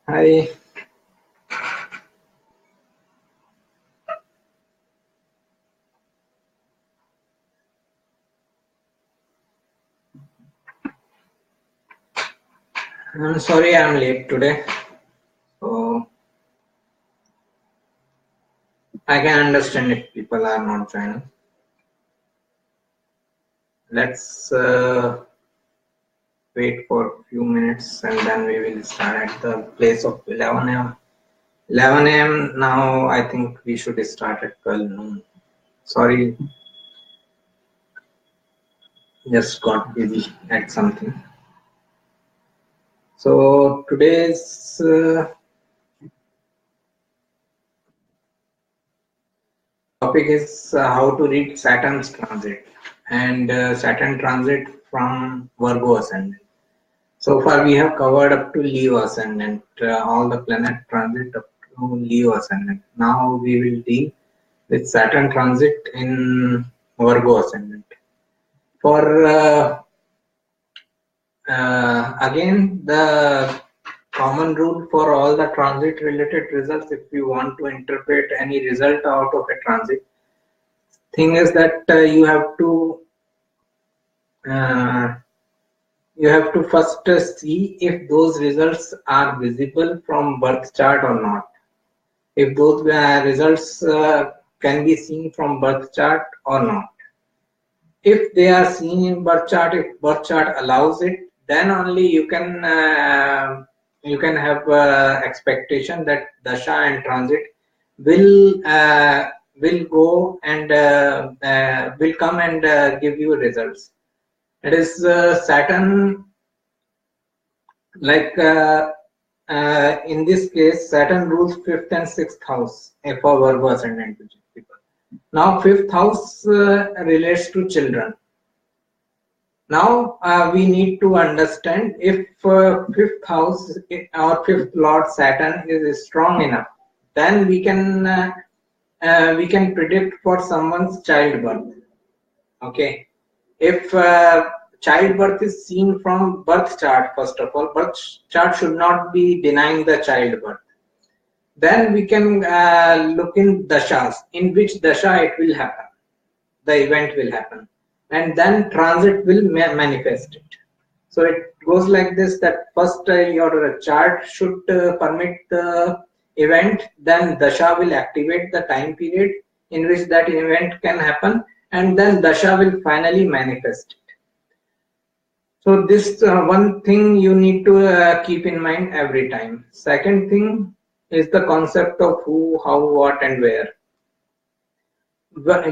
Hi. I'm sorry I'm late today. So I can understand if people are not joining. Let's wait for a few minutes and then we will start at the place of 11 a.m. 11 a.m. Now I think we should start at 12 noon. Sorry, just got busy at something. So today's topic is how to read Saturn's transit and Saturn transit from Virgo Ascendant. So far, we have covered up to Leo Ascendant, all the planet transit up to Leo Ascendant. Now we will deal with Saturn transit in Virgo Ascendant. For again, the common rule for all the transit related results, if you want to interpret any result out of a transit, thing is that you have to first see if those results are visible from birth chart or not. If those results can be seen from birth chart or not. If they are seen in birth chart, if birth chart allows it, then only you can have expectation that dasha and transit will go and will come and give you results. It is Saturn, like in this case, Saturn rules 5th and 6th house for Virgo ascendant people. Now, 5th house relates to children. Now, we need to understand if 5th house or 5th Lord Saturn is strong enough, then we can predict for someone's childbirth. Okay, if childbirth is seen from birth chart, first of all, birth chart should not be denying the childbirth. Then we can look in dashas, in which dasha it will happen, the event will happen, and then transit will manifest it. So it goes like this, that first your chart should permit the event, then dasha will activate the time period in which that event can happen, and then dasha will finally manifest it. So this one thing you need to keep in mind every time. Second thing is the concept of who, how, what, and where.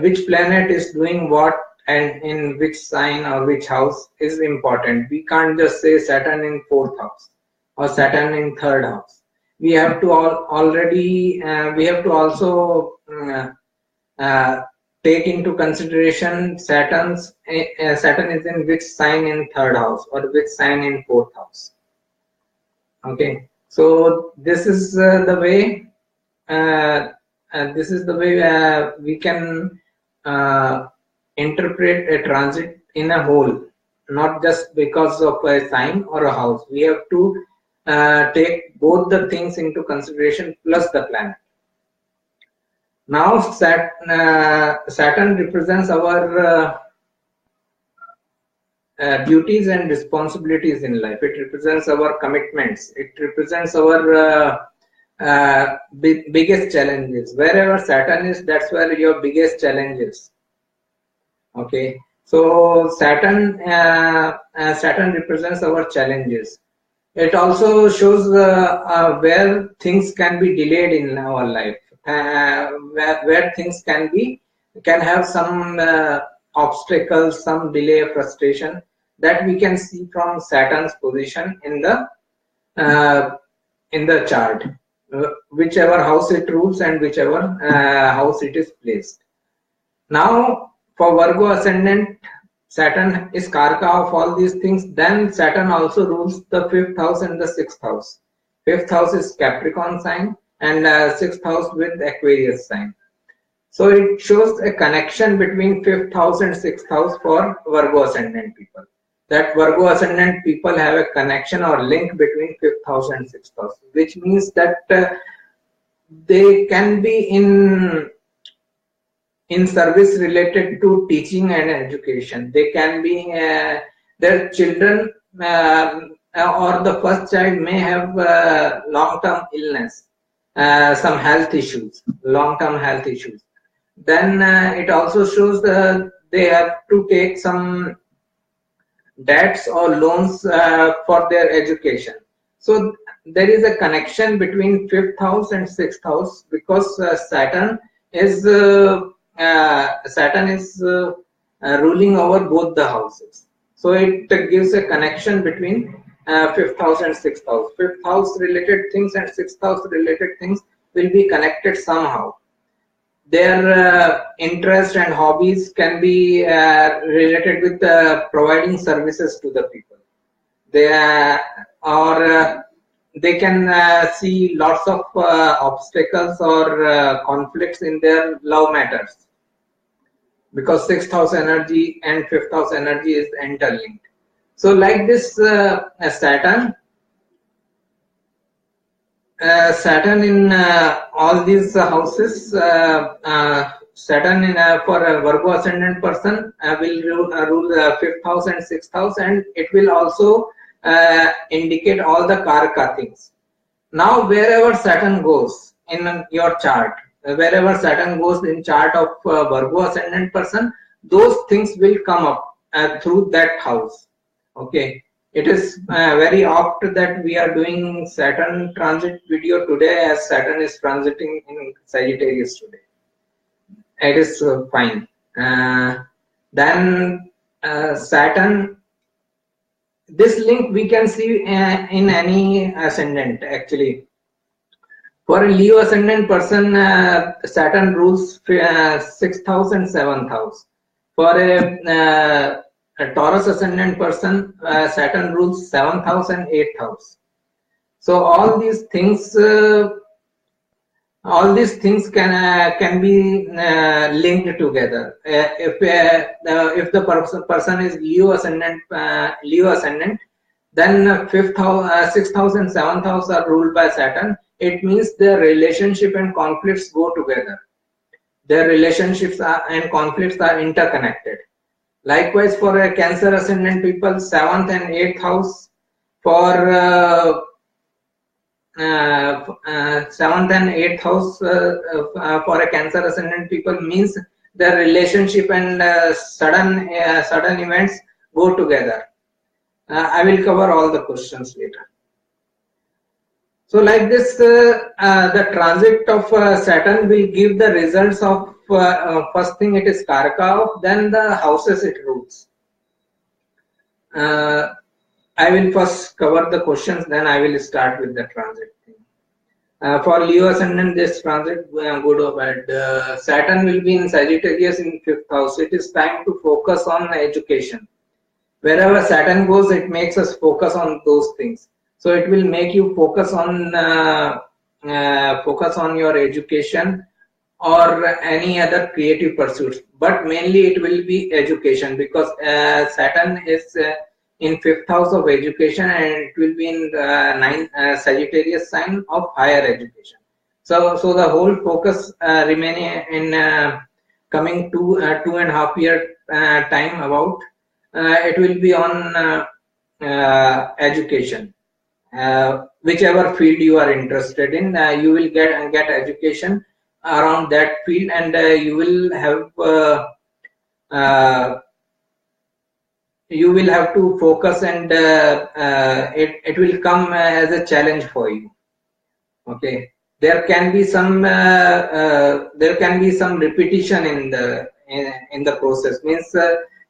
Which planet is doing what and in which sign or which house is important. We can't just say Saturn in 4th house or Saturn in 3rd house. We have to we have to also take into consideration Saturn is in which sign in 3rd house or which sign in 4th house. Okay, so this is the way we can interpret a transit in a whole, not just because of a sign or a house. We have to take both the things into consideration plus the planet. Now Saturn represents our duties and responsibilities in life. It represents our commitments. It represents our biggest challenges. Wherever Saturn is, that's where your biggest challenge is. Okay, so Saturn represents our challenges. It also shows where things can be delayed in our life, where things can have some obstacles, some delay, frustration that we can see from Saturn's position in the chart, whichever house it rules and whichever house it is placed. Now, for Virgo ascendant, Saturn is Karka of all these things. Then Saturn also rules the 5th house and the 6th house. 5th house is Capricorn sign and 6th house with Aquarius sign. So it shows a connection between 5th house and 6th house for Virgo ascendant people. that Virgo ascendant people have a connection or link between 5th house and 6th house, which means that they can be in service related to teaching and education. They can be their children or the first child may have long-term illness, some health issues, long-term health issues. Then it also shows that they have to take some debts or loans for their education. So there is a connection between 5th house and 6th house, because Saturn is ruling over both the houses. So it gives a connection between 5th house and 6th house. 5th house related things and 6th house related things will be connected somehow. Their interest and hobbies can be related with providing services to the people. They can see lots of obstacles or conflicts in their love matters, because 6th house energy and 5th house energy is interlinked. So like this, Saturn in all these houses, Saturn for a Virgo ascendant person will rule 5th house and 6th house, and it will also indicate all the Karaka things. Now wherever Saturn goes in your chart, wherever Saturn goes in chart of Virgo ascendant person, those things will come up through that house. Okay, it is very opt that we are doing Saturn transit video today, as Saturn is transiting in Sagittarius today. It is fine. Then Saturn, this link we can see in any ascendant actually. For a Leo ascendant person, Saturn rules 6th house and 7th house. For a Taurus ascendant person, Saturn rules 7th house and 8th house. So all these things can be linked together. If the person is Leo ascendant, then 5th house, 6th house and 7th house are ruled by Saturn. It means their relationship and conflicts go together. Their relationships and conflicts are interconnected. Likewise, for a Cancer ascendant people, 7th and 8th house, for 7th and 8th house for a Cancer ascendant people means their relationship and sudden events go together. I will cover all the questions later. So like this, the transit of Saturn will give the results of first thing it is Karaka of, then the houses it rules. I will first cover the questions, then I will start with the transit thing. For Leo ascendant, this transit good or bad. Saturn will be in Sagittarius in 5th house. It is time to focus on education. Wherever Saturn goes, it makes us focus on those things. So it will make you focus on your education or any other creative pursuits. But mainly it will be education, because Saturn is in 5th house of education, and it will be in the 9th Sagittarius sign of higher education. So the whole focus remaining in coming 2.5 year time about it will be on education. Whichever field you are interested in, you will get education around that field, and you will have to focus, and it will come as a challenge for you. Okay, there can be some repetition in the process. Means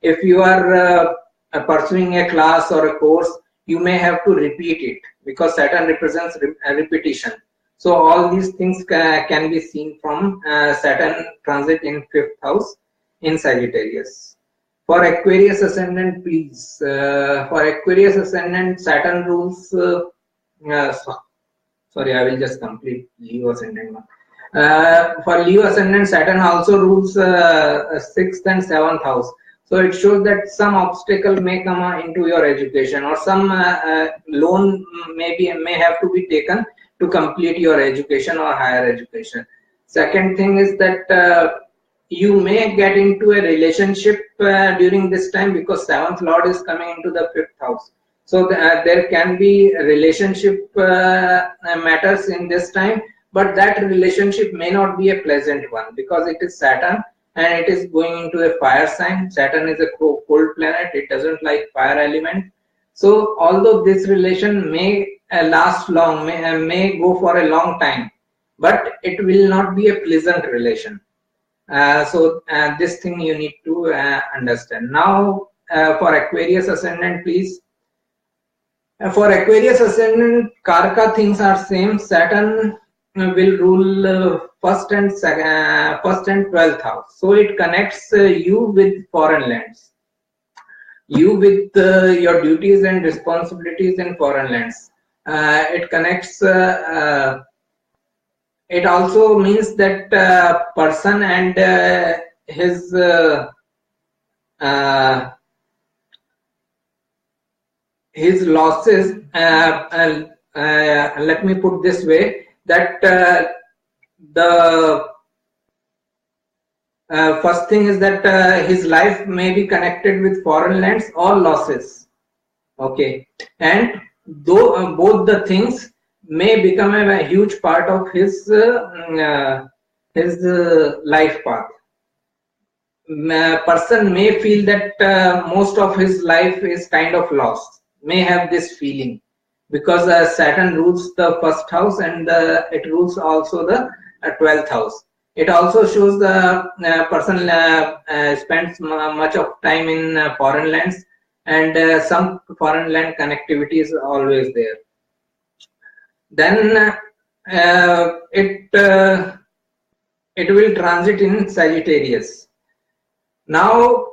if you are pursuing a class or a course, you may have to repeat it, because Saturn represents repetition. So all these things can be seen from Saturn transit in 5th house in Sagittarius. For Aquarius ascendant, please. For Aquarius ascendant, Saturn rules. Sorry, I will just complete Leo ascendant one. For Leo ascendant, Saturn also rules 6th and 7th house. So it shows that some obstacle may come into your education, or some loan may have to be taken to complete your education or higher education. Second thing is that you may get into a relationship during this time, because 7th lord is coming into the 5th house. So there can be relationship matters in this time, but that relationship may not be a pleasant one, because it is Saturn and it is going into a fire sign. Saturn is a cold planet, it doesn't like fire element. So although this relation may last long, may go for a long time, but it will not be a pleasant relation. So this thing you need to understand. Now for Aquarius Ascendant, please. For Aquarius Ascendant, Karka things are same. Saturn will rule first and 12th house. So it connects you with foreign lands. You with your duties and responsibilities in foreign lands. It connects. It also means that person and his losses. Let me put this way, that the first thing is that his life may be connected with foreign lands or losses. Okay, and though both the things may become a huge part of his life path. Person may feel that most of his life is kind of lost, may have this feeling, because Saturn rules the 1st house and it rules also the 12th house. It also shows the person spends much of time in foreign lands, and some foreign land connectivity is always there. Then it will transit in Sagittarius. Now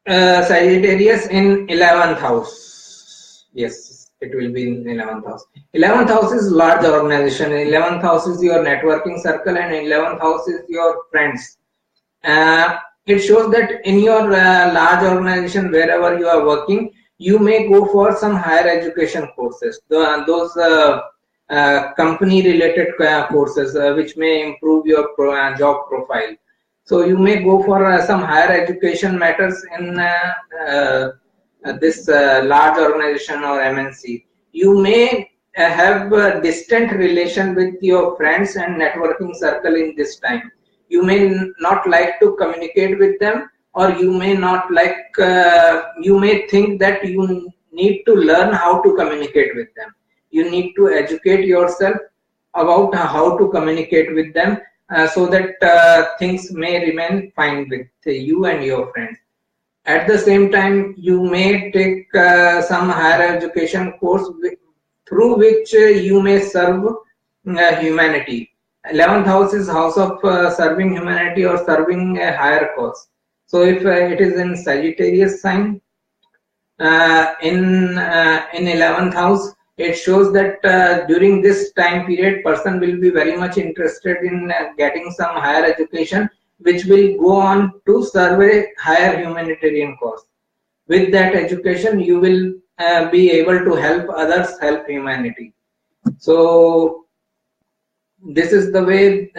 Sagittarius in 11th house. Yes, it will be in 11th house. 11th house is large organization. 11th house is your networking circle, and 11th house is your friends. It shows that in your large organization, wherever you are working, you may go for some higher education courses. Those company related courses which may improve your job profile. So you may go for some higher education matters in this large organization or MNC. You may have a distant relation with your friends and networking circle in this time. You may not like to communicate with them, or you may not like, you may think that you need to learn how to communicate with them. You need to educate yourself about how to communicate with them, so that things may remain fine with you and your friends. At the same time, you may take some higher education course through which you may serve humanity. 11th house is house of serving humanity or serving a higher cause. So if it is in Sagittarius sign, in 11th house, it shows that during this time period, person will be very much interested in getting some higher education, which will go on to serve a higher humanitarian cause. With that education, you will be able to help others, help humanity. So this is the way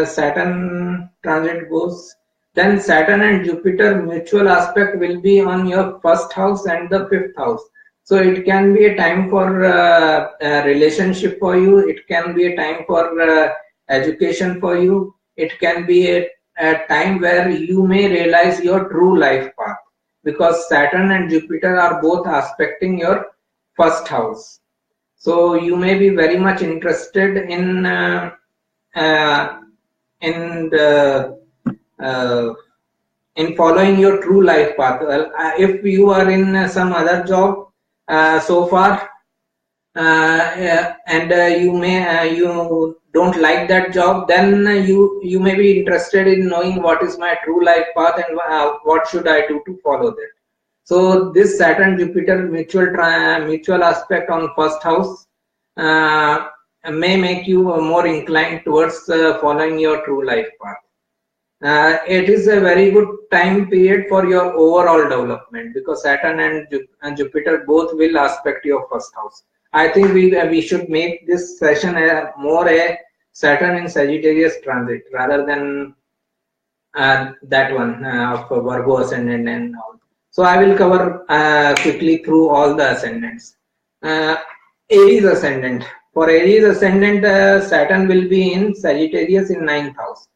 Saturn transit goes. Then Saturn and Jupiter mutual aspect will be on your 1st house and the 5th house. So it can be a time for relationship for you. It can be a time for education for you. It can be a time where you may realize your true life path, because Saturn and Jupiter are both aspecting your 1st house. So you may be very much interested in following your true life path. Well, if you are in some other job so far, and you don't like that job, then you may be interested in knowing what is my true life path and what should I do to follow that. So this Saturn Jupiter mutual aspect on 1st house may make you more inclined towards following your true life path. it is a very good time period for your overall development, because Saturn and Jupiter both will aspect your first house. I think we should make this session more a Saturn in Sagittarius transit rather than that one of Virgo ascendant and all. So I will cover quickly through all the ascendants. Aries ascendant. For Aries ascendant, Saturn will be in Sagittarius in 9th house.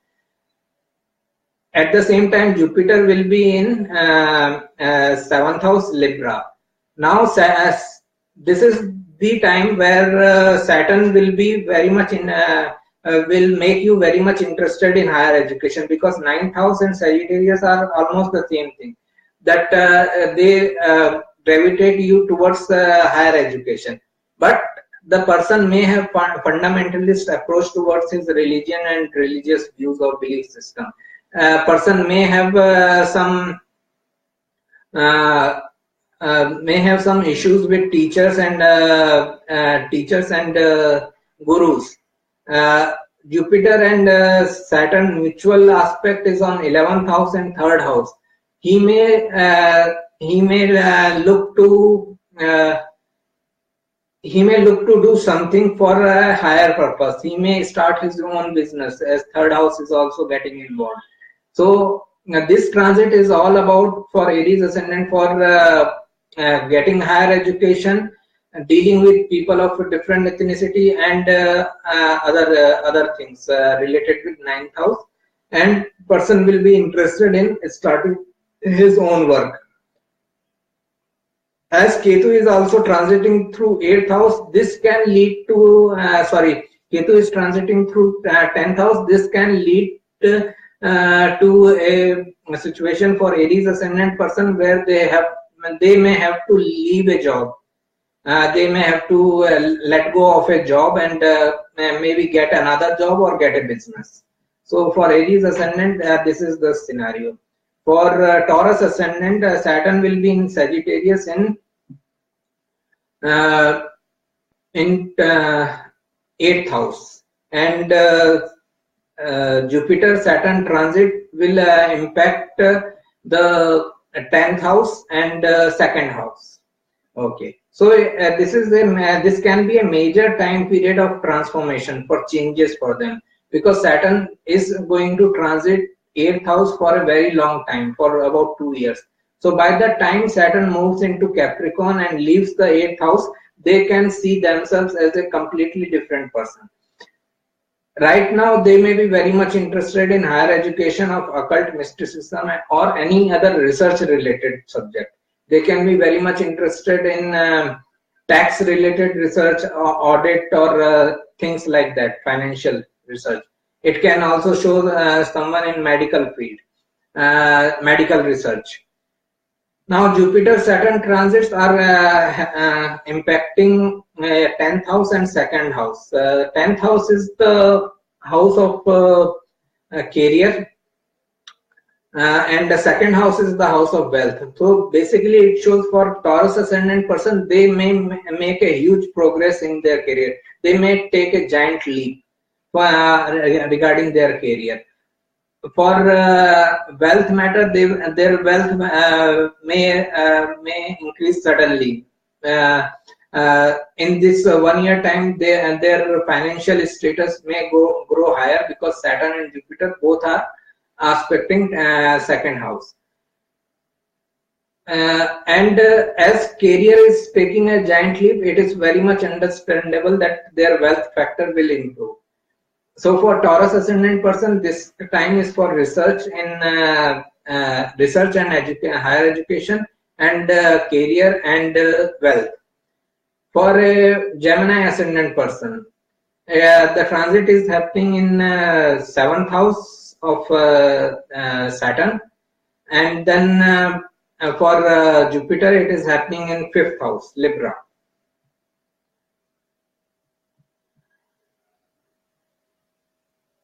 At the same time, Jupiter will be in 7th house Libra. Now, this is the time where Saturn will be very much in, will make you very much interested in higher education, because 9th house and Sagittarius are almost the same thing. That they gravitate you towards higher education. But the person may have fundamentalist approach towards his religion and religious views or belief system. Person may have some issues with teachers and gurus. Jupiter and Saturn mutual aspect is on 11th house and 3rd house. He may look to do something for a higher purpose. He may start his own business, as 3rd house is also getting involved. So this transit is all about, for Aries ascendant, for getting higher education, dealing with people of different ethnicity and other things related with 9th house, and person will be interested in starting his own work. As Ketu is also transiting through 8th house, this can lead to Ketu is transiting through 10th house. This can lead to a situation for Aries ascendant person where they may have to leave a job. They may have to let go of a job and maybe get another job or get a business. So for Aries ascendant, this is the scenario. For Taurus ascendant, Saturn will be in Sagittarius in 8th house, and Jupiter Saturn transit will impact the 10th house and 2nd house. Okay, so this can be a major time period of transformation for changes for them, because Saturn is going to transit 8th house for a very long time, for about 2 years. So by the time Saturn moves into Capricorn and leaves the 8th house, they can see themselves as a completely different person. Right now, they may be very much interested in higher education of occult mysticism or any other research related subject. They can be very much interested in tax related research or audit or things like that, financial research. It can also show someone in medical field, medical research. Now, Jupiter Saturn transits are impacting 10th house and 2nd house. 10th house is the house of career, and the 2nd house is the house of wealth. So basically, it shows for Taurus ascendant person, they may make a huge progress in their career. They may take a giant leap regarding their career. For wealth matter, their wealth may increase suddenly. In this 1 year time, their financial status may grow higher, because Saturn and Jupiter both are aspecting 2nd house. And as career is taking a giant leap, it is very much understandable that their wealth factor will improve. So for Taurus ascendant person, this time is for research in research and higher education and career and wealth. For a Gemini ascendant person, the transit is happening in 7th house of Saturn, and then for Jupiter it is happening in 5th house Libra.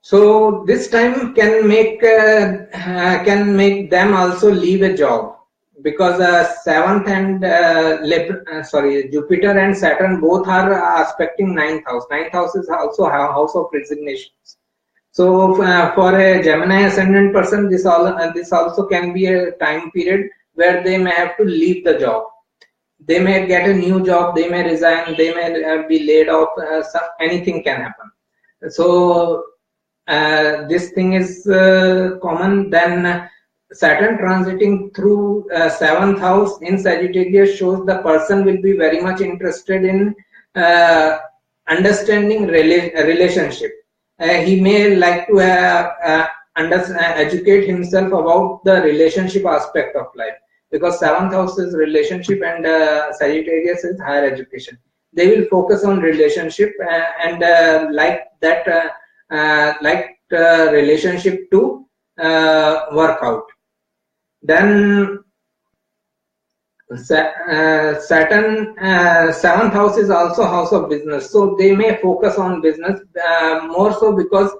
So this time can make them also leave a job, because 7th and Jupiter and Saturn both are aspecting 9th house. 9th house is also a house of resignations. So for a Gemini ascendant person, this also can be a time period where they may have to leave the job. They may get a new job, they may resign, they may be laid off. Anything can happen. So this thing is common. Then Saturn transiting through 7th house in Sagittarius shows the person will be very much interested in understanding relationship. He may like to educate himself about the relationship aspect of life, because 7th house is relationship and Sagittarius is higher education. They will focus on relationship and like that relationship to work out. Then Saturn 7th house is also house of business, so they may focus on business more so, because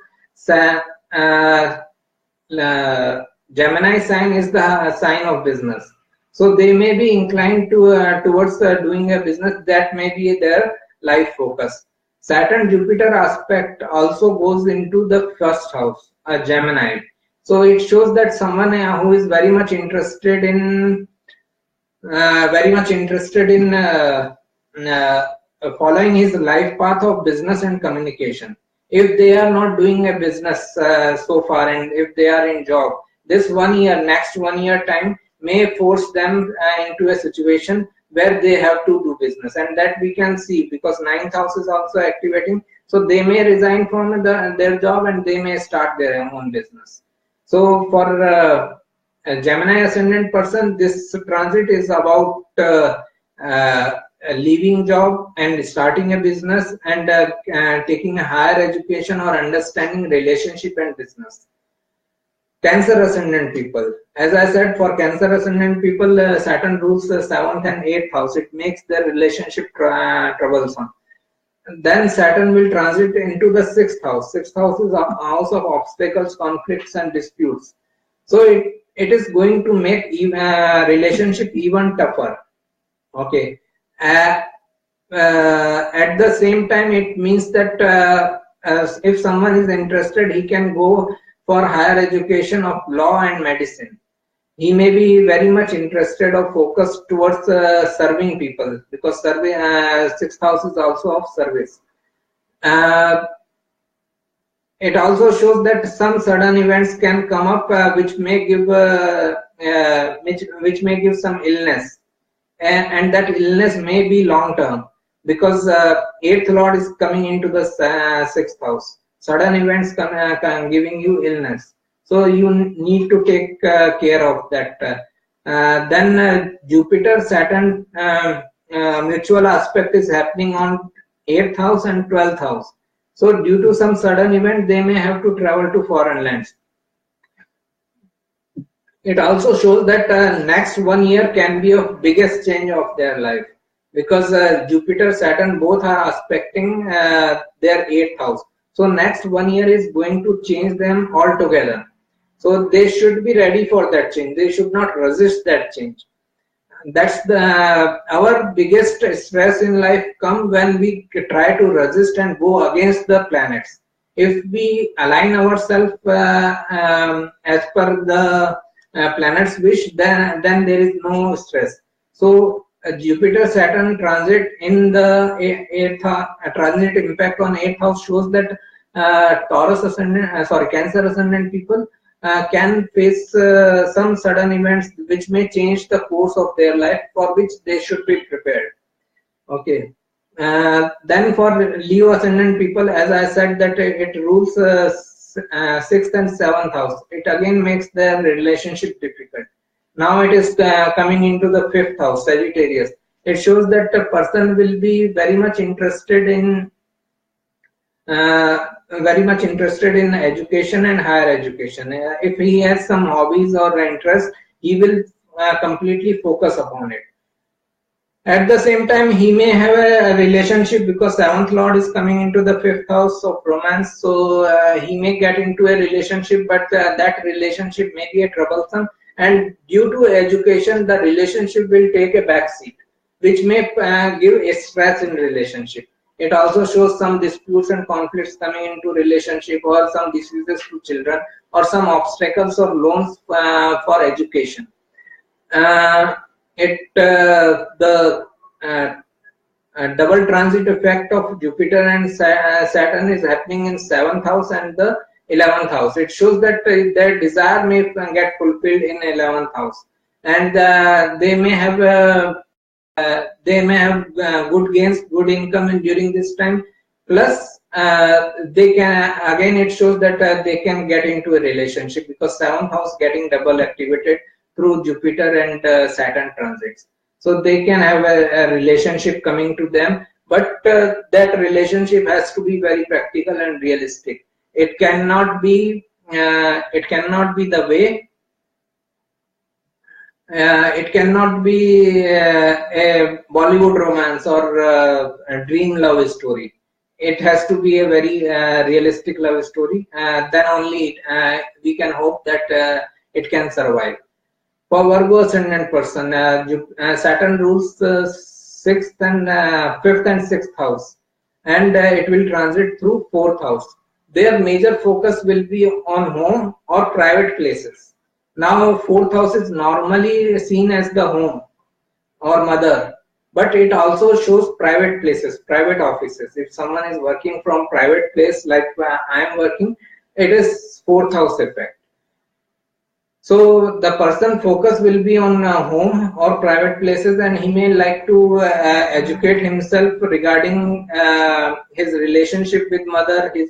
Gemini sign is the sign of business. So they may be inclined to towards doing a business. That may be their life focus. Saturn Jupiter aspect also goes into the 1st house, Gemini. So it shows that someone who is very much interested in following his life path of business and communication. If they are not doing a business so far, and if they are in job, this next 1 year time may force them into a situation where they have to do business, and that we can see because 9th house is also activating. So they may resign from their job and they may start their own business. So for a Gemini ascendant person, this transit is about leaving job and starting a business and taking a higher education or understanding relationship and business. Cancer ascendant people, as I said, for Cancer ascendant people, Saturn rules the 7th and 8th house. It makes their relationship troublesome. Then Saturn will transit into the 6th house. 6th house is a house of obstacles, conflicts, and disputes. So it is going to make relationship even tougher. Okay. At the same time, it means that if someone is interested, he can go for higher education of law and medicine. He may be very much interested or focused towards serving people, because 6th house is also of service. It also shows that some sudden events can come up which may give some illness, and that illness may be long term, because 8th lord is coming into the 6th house. Sudden events giving you illness, so you need to take care of that. Then Jupiter Saturn mutual aspect is happening on 8th house and 12th house. So due to some sudden event, they may have to travel to foreign lands. It also shows that next 1 year can be of biggest change of their life, because Jupiter Saturn both are aspecting their 8th house. So next 1 year is going to change them altogether. So they should be ready for that change. They should not resist that change. That's our biggest stress in life come when we try to resist and go against the planets. If we align ourselves as per the planet's wish, then there is no stress. So Jupiter Saturn transit in the 8th transit impact on 8th house shows that Cancer ascendant people can face some sudden events which may change the course of their life, for which they should be prepared. Okay. Then for Leo ascendant people, as I said, that it rules 6th and 7th house. It again makes their relationship difficult. Now it is coming into the 5th house, Sagittarius. It shows that the person will be very much interested in education and higher education. If he has some hobbies or interests, he will completely focus upon it. At the same time, he may have a relationship, because 7th lord is coming into the 5th house of romance. So he may get into a relationship, but that relationship may be a troublesome, and due to education, the relationship will take a back seat, which may give a stress in relationship. It also shows some disputes and conflicts coming into relationship, or some diseases to children, or some obstacles or loans for education. The double transit effect of Jupiter and Saturn is happening in 7th house and the 11th house. It shows that their desire may get fulfilled in 11th house, and they may have good gains, good income during this time. Plus, they can, again, it shows that they can get into a relationship, because 7th house getting double activated through Jupiter and Saturn transits. So they can have a relationship coming to them, but that relationship has to be very practical and realistic. It cannot be the way. It cannot be a Bollywood romance or a dream love story. It has to be a very realistic love story. Then only we can hope that it can survive. For Virgo Ascendant person, Saturn rules the 5th and 6th house, and it will transit through 4th house. Their major focus will be on home or private places. Now, 4th house is normally seen as the home or mother, but it also shows private places, private offices. If someone is working from private place, like I am working, it is 4th house effect. So the person focus will be on home or private places, and he may like to educate himself regarding his relationship with mother, his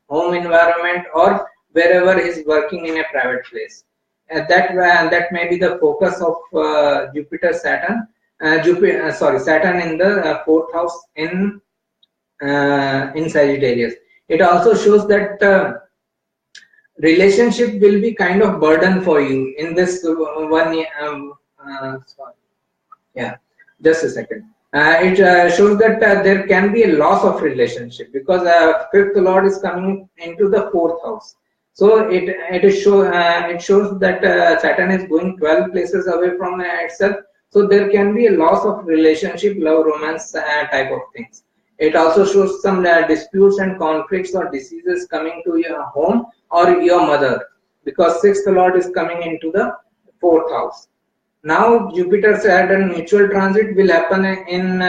home environment, or wherever he is working in a private place. That may be the focus of Jupiter Saturn. Saturn in the 4th house in Sagittarius. It also shows that relationship will be kind of burden for you in this 1 year. Just a second. It shows that there can be a loss of relationship, because 5th lord is coming into the 4th house. So it shows that Saturn is going 12 places away from itself. So there can be a loss of relationship, love, romance type of things. It also shows some disputes and conflicts or diseases coming to your home or your mother, because 6th lord is coming into the 4th house. Now Jupiter Saturn mutual transit will happen in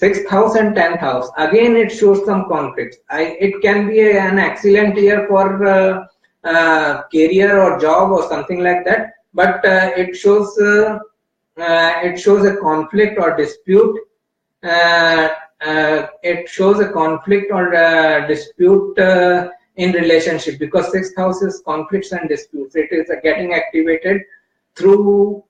6th house and 10th house. Again, it shows some conflicts. It can be an excellent year for career or job or something like that, but it shows a conflict or dispute. It shows a conflict or dispute in relationship, because 6th house is conflicts and disputes. It is getting activated through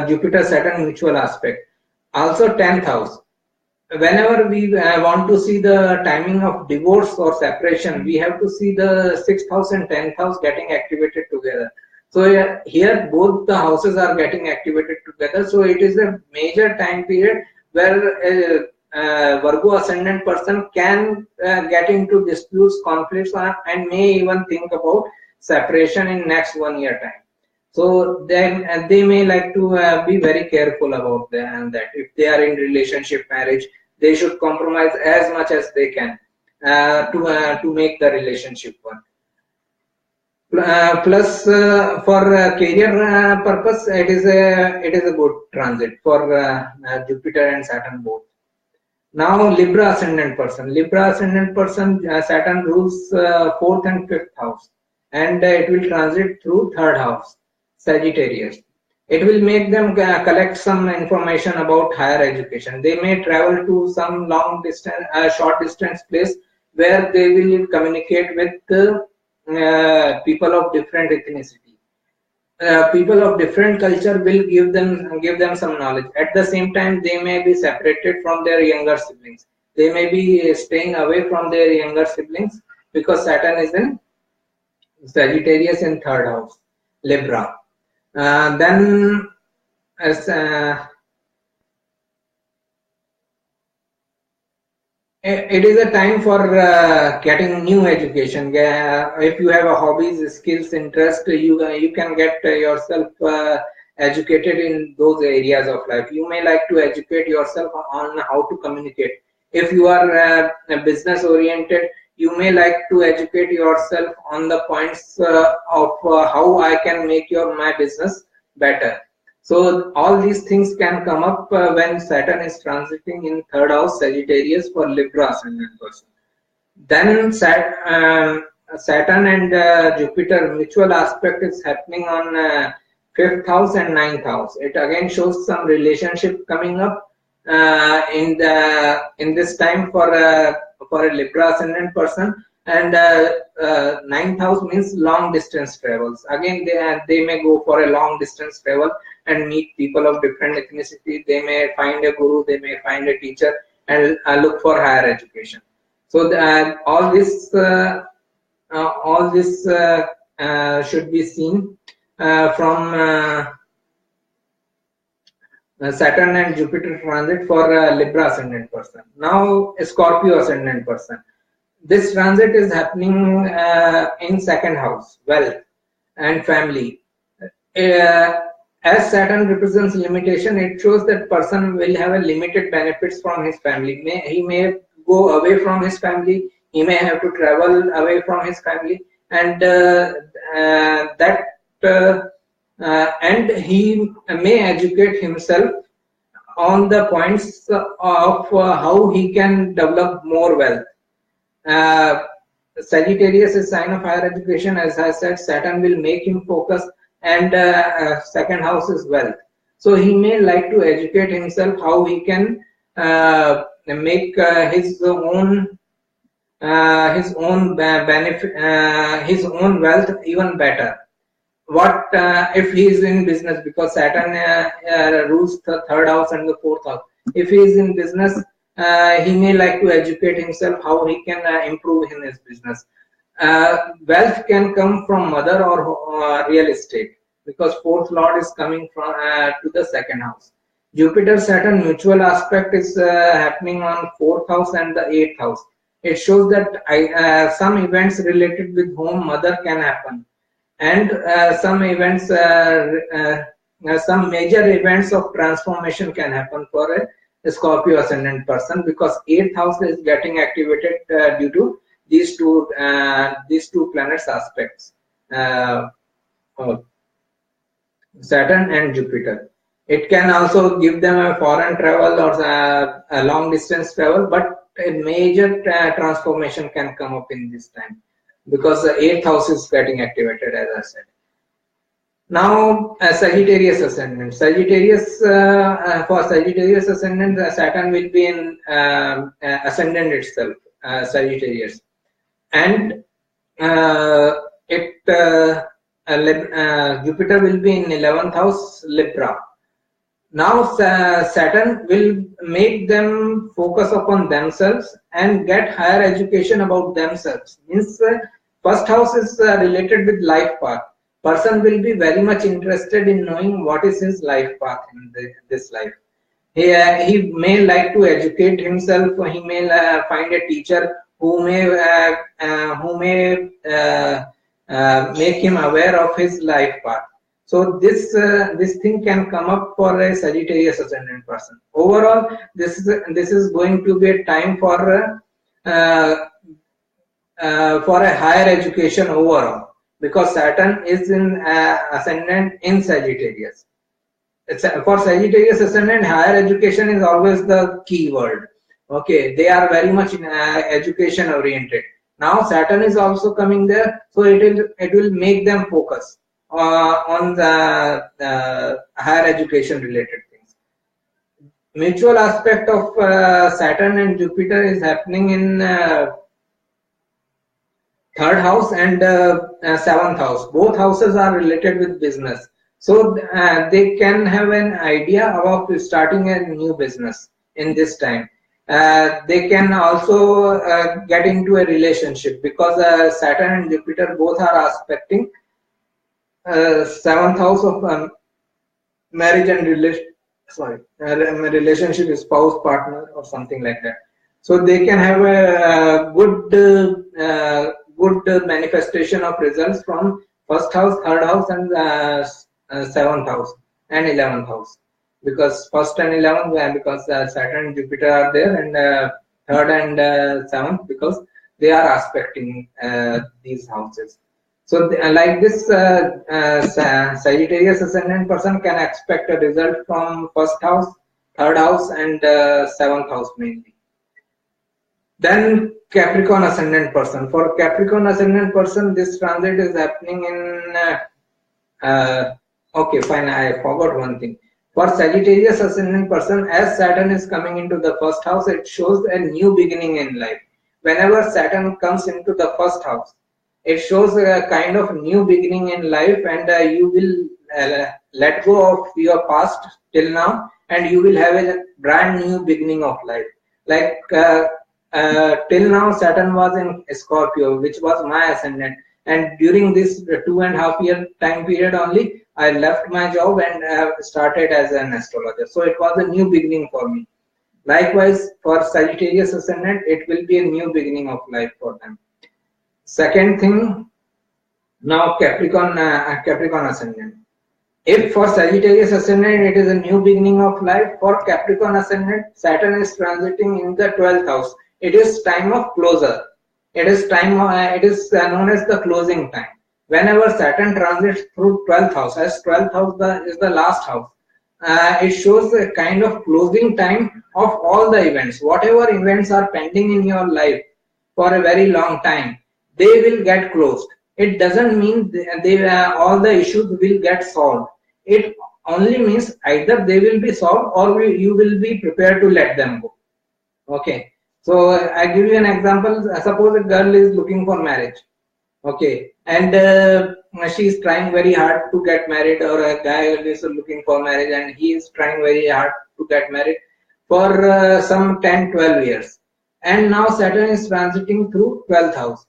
Jupiter Saturn mutual aspect. Also 10th house. Whenever we want to see the timing of divorce or separation, we have to see the 6th house and 10th house getting activated together. So here both the houses are getting activated together. So it is a major time period where a Virgo Ascendant person can get into disputes, conflicts, and may even think about separation in next 1 year time. So then they may like to be very careful about that. If they are in relationship, marriage, they should compromise as much as they can to make the relationship work. Plus, for career purpose, it is a good transit for Jupiter and Saturn both. Now, Libra Ascendant person. Libra Ascendant person, Saturn rules 4th and 5th house, and it will transit through 3rd house, Sagittarius. It will make them collect some information about higher education. They may travel to some long distance, short distance place where they will communicate with people of different ethnicity. People of different culture will give them some knowledge. At the same time, they may be separated from their younger siblings. They may be staying away from their younger siblings, because Saturn is in Sagittarius in 3rd house, Libra. Then as it is a time for getting new education. If you have a hobbies, skills, interest, you can get yourself educated in those areas of life. You may like to educate yourself on how to communicate. If you are business oriented, you may like to educate yourself on the points of how I can make my business better. So all these things can come up when Saturn is transiting in third house Sagittarius for Libra ascendant person. Then Saturn and Jupiter mutual aspect is happening on fifth house and ninth house. It again shows some relationship coming up in this time for a Libra ascendant person. And ninth house means long distance travels. Again, they may go for a long distance travel and meet people of different ethnicity. They may find a guru, they may find a teacher, and look for higher education. So all this should be seen from Saturn and Jupiter transit for a Libra ascendant person. Now a Scorpio ascendant person. This transit is happening in second house, wealth and family. As Saturn represents limitation, it shows that person will have a limited benefits from his family. He may go away from his family. He may have to travel away from his family, and and he may educate himself on the points of how he can develop more wealth. Sagittarius is sign of higher education. As I said, Saturn will make him focus, and second house is wealth. So he may like to educate himself how he can make his own benefit, his own wealth even better. What if he is in business, because Saturn rules the third house and the fourth house. If he is in business, he may like to educate himself how he can improve in his business. Wealth can come from mother or real estate, because fourth lord is coming from to the second house. Jupiter Saturn mutual aspect is happening on fourth house and the eighth house. It shows that some events related with home mother can happen, and some events, some major events of transformation can happen for a Scorpio ascendant person, because eighth house is getting activated due to these two planets aspects, Saturn and Jupiter. It can also give them a foreign travel or a long distance travel, but a major transformation can come up in this time, because the eighth house is getting activated, as I said. Now, Sagittarius ascendant. Sagittarius for Sagittarius ascendant, Saturn will be in ascendant itself, Sagittarius, and Jupiter will be in 11th house, Libra. Now Saturn will make them focus upon themselves and get higher education about themselves. Means first house is related with life path. Person will be very much interested in knowing what is his life path in this life. He may like to educate himself. He may find a teacher who may make him aware of his life path. So this thing can come up for a Sagittarius ascendant person. Overall, this is going to be a time for a higher education overall, because Saturn is in ascendant in Sagittarius. For Sagittarius ascendant, higher education is always the key word. Okay, they are very much in education oriented. Now Saturn is also coming there, so it will make them focus on the higher education related things. Mutual aspect of Saturn and Jupiter is happening in third house and seventh house. Both houses are related with business, so they can have an idea about starting a new business in this time. They can also get into a relationship, because Saturn and Jupiter both are aspecting seventh house of marriage and relationship, spouse, partner, or something like that. So they can have a good manifestation of results from first house, third house, and seventh house. and 11th house, because first and 11th because Saturn and Jupiter are there, and third and 7th because they are aspecting these houses. So like this, Sagittarius ascendant person can expect a result from first house, third house, and 7th house mainly. Then Capricorn ascendant person. For Capricorn ascendant person, this transit is happening in okay, fine, I forgot one thing. For Sagittarius ascendant person, as Saturn is coming into the first house, it shows a new beginning in life. Whenever Saturn comes into the first house, it shows a kind of new beginning in life, and you will let go of your past till now, and you will have a brand new beginning of life. Like till now, Saturn was in Scorpio, which was my ascendant, and during this 2.5 year time period only, I left my job and started as an astrologer. So it was a new beginning for me. Likewise, for Sagittarius ascendant, it will be a new beginning of life for them. Second thing, now Capricorn ascendant. If for Sagittarius ascendant it is a new beginning of life, for Capricorn ascendant, Saturn is transiting in the 12th house. It is time of closure. It is time. It is known as the closing time. Whenever Saturn transits through 12th house, as 12th house is the last house, it shows a kind of closing time of all the events. Whatever events are pending in your life for a very long time, they will get closed. It doesn't mean all the issues will get solved. It only means either they will be solved or you will be prepared to let them go. Okay. So I give you an example. Suppose a girl is looking for marriage. Okay, and she is trying very hard to get married, or a guy is looking for marriage and he is trying very hard to get married for some 10-12 years. And now Saturn is transiting through 12th house.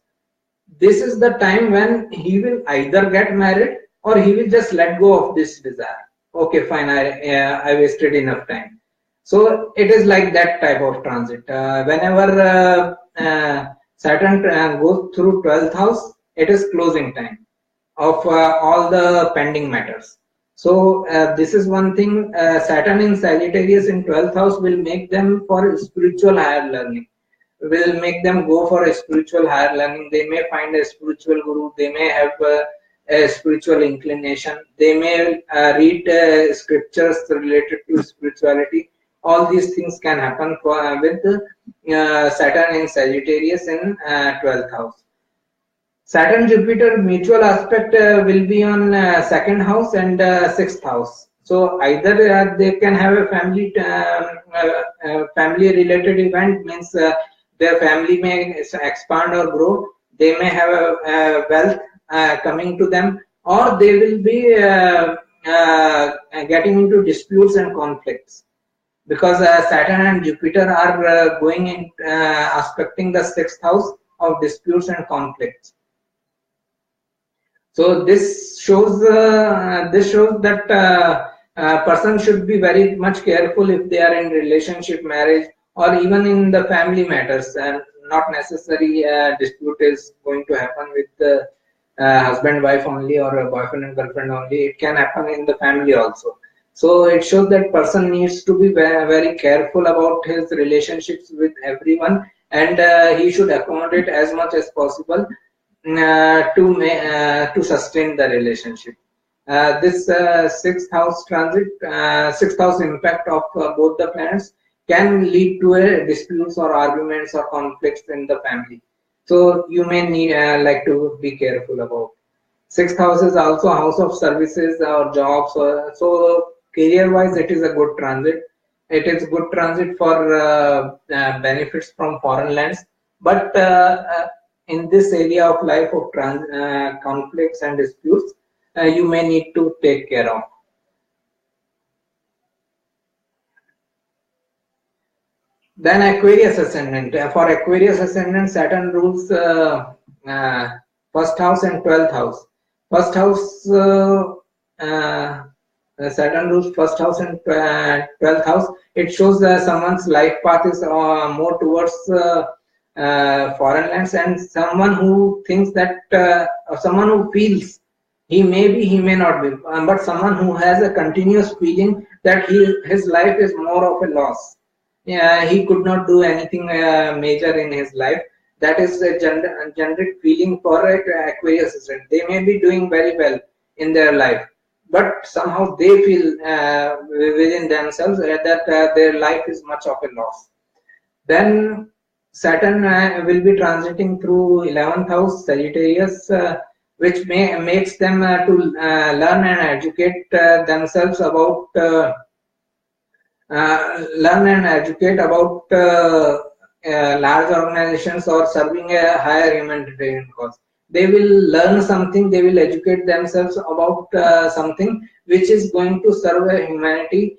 This is the time when he will either get married or he will just let go of this desire. Okay, fine, I wasted enough time. So it is like that type of transit. Whenever Saturn goes through 12th house, it is closing time of all the pending matters. So this is one thing. Saturn in Sagittarius in 12th house will make them for spiritual higher learning, will make them go for a spiritual higher learning. They may find a spiritual guru, they may have a spiritual inclination, they may read scriptures related to spirituality. All these things can happen with Saturn in Sagittarius in 12th house. Saturn-Jupiter mutual aspect will be on 2nd house and 6th house. So either they can have a family-related event, means their family may expand or grow. They may have a wealth coming to them, or they will be getting into disputes and conflicts. Because Saturn and Jupiter are going in aspecting the 6th house of disputes and conflicts. So this shows that person should be very much careful if they are in relationship, marriage, or even in the family matters. And not necessarily dispute is going to happen with the husband wife only, or a boyfriend and girlfriend only. It can happen in the family also. So it shows that person needs to be very, very careful about his relationships with everyone, and he should accommodate as much as possible to sustain the relationship. This 6th house transit, 6th house impact of both the planets can lead to disputes or arguments or conflicts in the family. So you may need like to be careful about. 6th house is also a house of services or jobs. So career-wise, it is a good transit. It is good transit for benefits from foreign lands, but in this area of life of conflicts and disputes, you may need to take care of. Then Aquarius ascendant. For Aquarius ascendant, Saturn rules 1st house and 12th house. 1st house, Saturn rules 1st house and 12th house. It shows someone's life path is more towards foreign lands, and someone who thinks that, or someone who feels He may be, he may not be, but someone who has a continuous feeling that his life is more of a loss. Yeah, he could not do anything major in his life. That is a generic feeling for Aquarius ascendant. They may be doing very well in their life, but somehow they feel within themselves that their life is much of a loss. Then Saturn will be transiting through 11th house Sagittarius, which makes them to learn and educate themselves about large organizations or serving a higher humanitarian cause. They will learn something, they will educate themselves about something which is going to serve humanity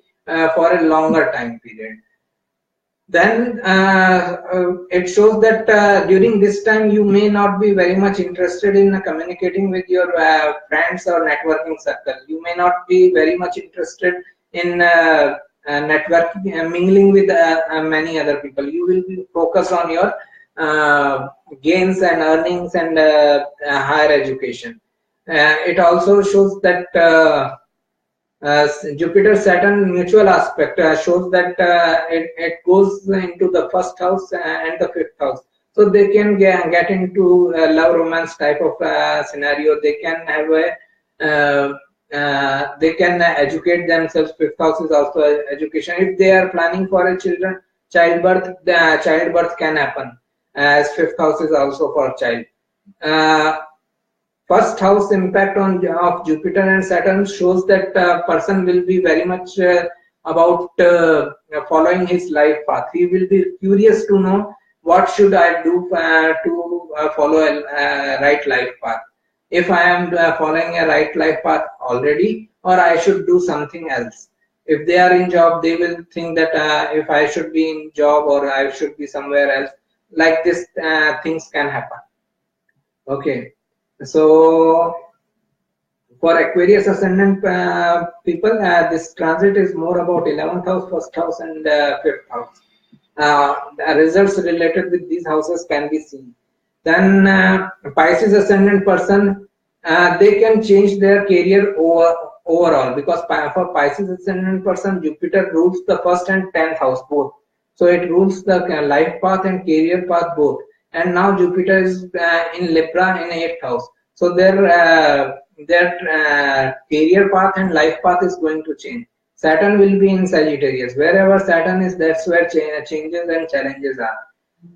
for a longer time period. Then it shows that during this time you may not be very much interested in communicating with your friends or networking circle. You may not be very much interested in networking, mingling with many other people. You will be focused on your gains and earnings and higher education. It also shows that Jupiter-Saturn mutual aspect shows that it goes into the first house and the fifth house. So they can get into a love romance type of scenario. They can have they can educate themselves. Fifth house is also education. If they are planning for a childbirth, the childbirth can happen, as fifth house is also for child. First house impact of Jupiter and Saturn shows that person will be very much about following his life path. He will be curious to know what should I do to follow a right life path. If I am following a right life path already, or I should do something else. If they are in job, they will think that if I should be in job or I should be somewhere else. Like this, things can happen. Okay. So for Aquarius ascendant people, this transit is more about 11th house, first house, and 5th house. The results related with these houses can be seen. Then Pisces ascendant person, they can change their career overall, because for Pisces ascendant person, Jupiter rules the first and 10th house both. So it rules the life path and career path both. And now Jupiter is in Libra in 8th house. So their career path and life path is going to change. Saturn will be in Sagittarius. Wherever Saturn is, that's where changes and challenges are.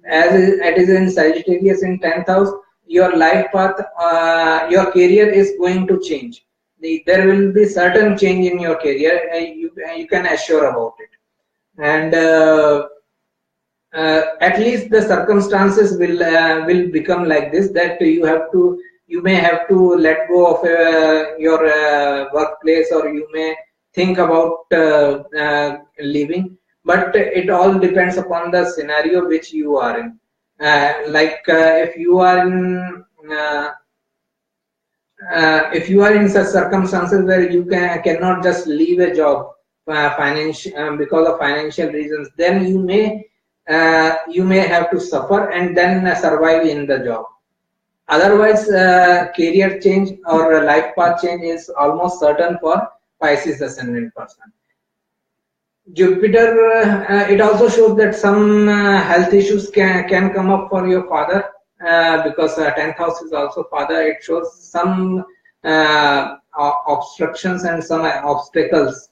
As it is in Sagittarius in 10th house, your life path, your career is going to change. There will be certain change in your career. You can assure about it. And at least the circumstances will become like this, that you may have to let go of your workplace, or you may think about leaving, but it all depends upon the scenario which you are in. If you are in such circumstances where you cannot just leave a job because of financial reasons, then you may have to suffer and then survive in the job. Otherwise, career change or life path change is almost certain for Pisces ascendant person. Jupiter, it also shows that some health issues can come up for your father, because 10th house is also father. It shows some obstructions and some obstacles,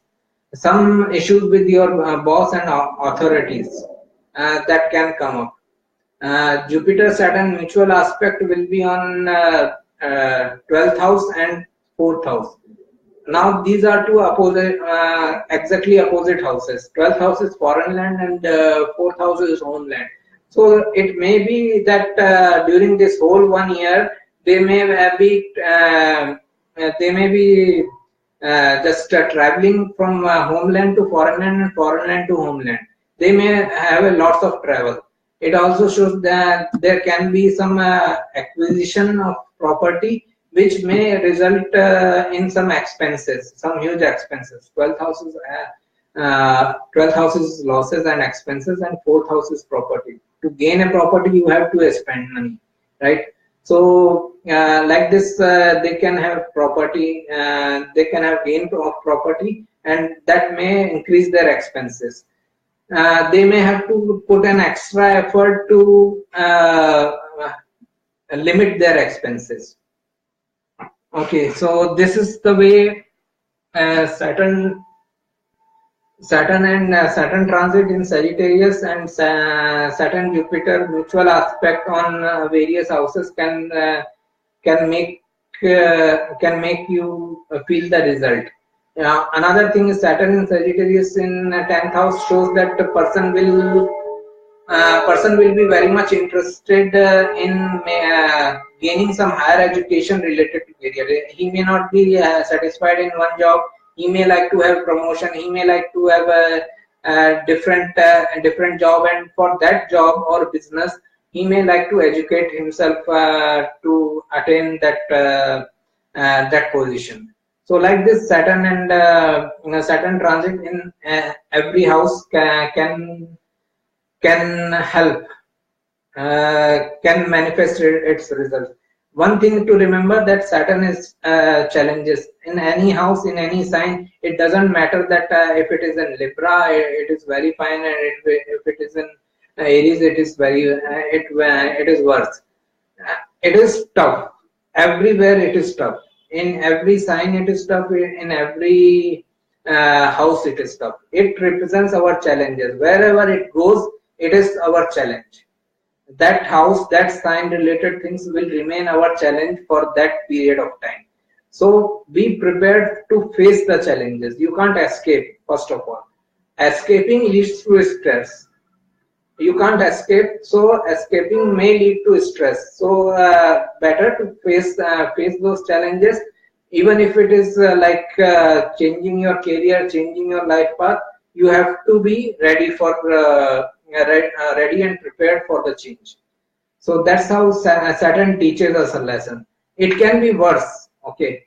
some issues with your boss and authorities that can come up. Jupiter-Saturn mutual aspect will be on 12th house and 4th house. Now these are two opposite, exactly opposite houses. 12th house is foreign land and 4th house is own land. So it may be that during this whole 1 year, they may be just traveling from homeland to foreign land and foreign land to homeland. They may have a lots of travel. It also shows that there can be some acquisition of property which may result in some expenses, some huge expenses. 12th house is losses and expenses, and 4th house is property. To gain a property, you have to spend money, right? So like this, they can have property, they can have gain of property, and that may increase their expenses. They may have to put an extra effort to limit their expenses. Okay, so this is the way Saturn and Saturn transit in Sagittarius and Saturn Jupiter mutual aspect on various houses can make you feel the result. Another thing is Saturn in Sagittarius in 10th house shows that the person will be very much interested in gaining some higher education related to career. He may not be satisfied in one job. He may like to have promotion. He may like to have a different job, and for that job or business, he may like to educate himself to attain that position. So, like this, Saturn and Saturn transit in every house can help, can manifest its results. One thing to remember that Saturn is challenges in any house, in any sign. It doesn't matter that if it is in Libra, it is very fine, and if it is in Aries, it is it is worse. It is tough everywhere. It is tough in every sign. It is tough in every house. It is tough. It represents our challenges. Wherever it goes, it is our challenge. That house, that sign related things will remain our challenge for that period of time. So be prepared to face the challenges. You can't escape, first of all. Escaping leads to stress. You can't escape, so escaping may lead to stress. So better to face those challenges, even if it is like changing your career, changing your life path. You have to be ready for ready and prepared for the change. So that's how Saturn teaches us a lesson. It can be worse. Okay,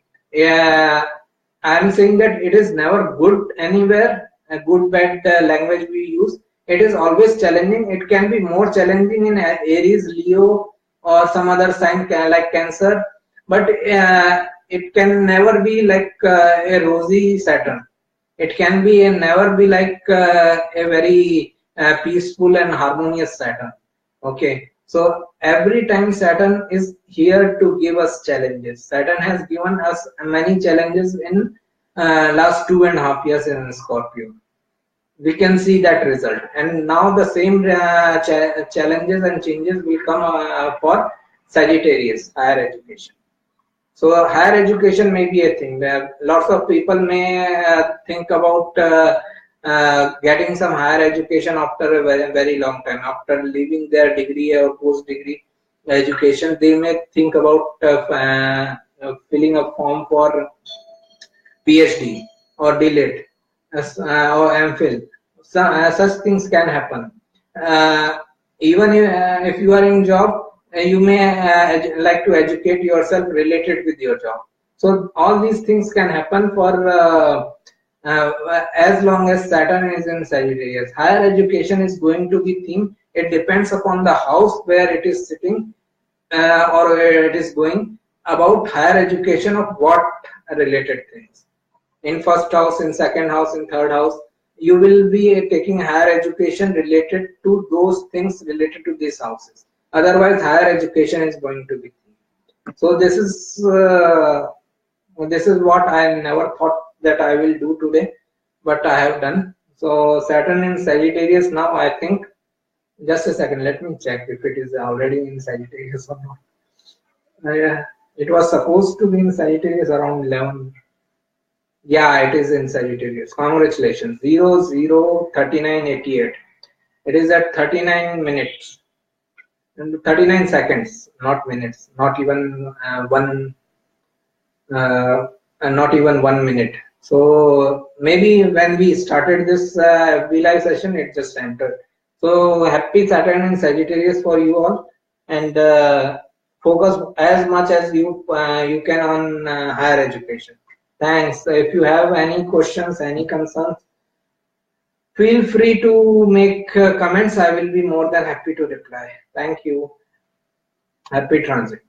I'm saying that it is never good anywhere. A good bad language we use. It is always challenging. It can be more challenging in Aries, Leo, or some other sign like Cancer, but it can never be like a rosy Saturn. It can be and never be like a very peaceful and harmonious Saturn. Okay, so every time Saturn is here to give us challenges. Saturn has given us many challenges in last 2.5 years in Scorpio. We can see that result, and now the same challenges and changes will come for Sagittarius, higher education. So higher education may be a thing. Lots of people may think about getting some higher education after a very, very long time. After leaving their degree or post-degree education, they may think about filling a form for PhD or DLED or MPhil. Such things can happen. Even if you are in job, you may like to educate yourself related with your job. So all these things can happen for as long as Saturn is in Sagittarius. Higher education is going to be theme. It depends upon the house where it is sitting or where it is going. About higher education of what related things. In first house, in second house, in third house, you will be taking higher education related to those things related to these houses. Otherwise, higher education is going to be. So this is what I never thought that I will do today, but I have done. So Saturn in Sagittarius now, I think. Just a second, let me check if it is already in Sagittarius or not. Yeah, it was supposed to be in Sagittarius around 11. Yeah, it is in Sagittarius. Congratulations. 003988. It is at 39 minutes. 39 seconds, not minutes, not even not even 1 minute. So maybe when we started this FB live session, it just entered. So happy Saturn and Sagittarius for you all, and focus as much as you can on higher education. Thanks. If you have any questions, any concerns, feel free to make comments. I will be more than happy to reply. Thank you. Happy transit.